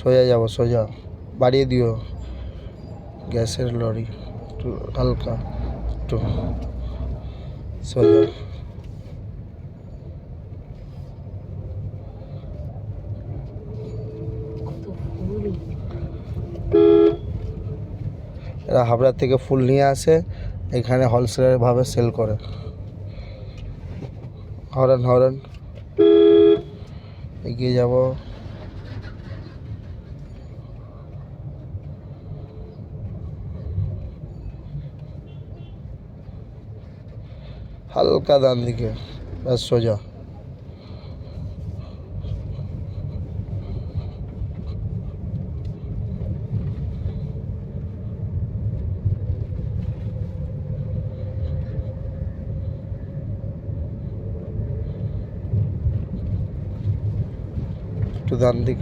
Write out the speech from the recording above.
সোজা যাবো, সোজা বাড়িয়ে দিও গ্যাসের লরি, একটু হালকা, একটু সোজা। এরা হাবড়া থেকে ফুল নিয়ে আসে, এখানে হোলসেলার ভাবে সেল করে। হরেন হরেন, এগিয়ে যাব। হালকা ডান দিকে, ব্যাস সোজা। একটু ডান দিকে।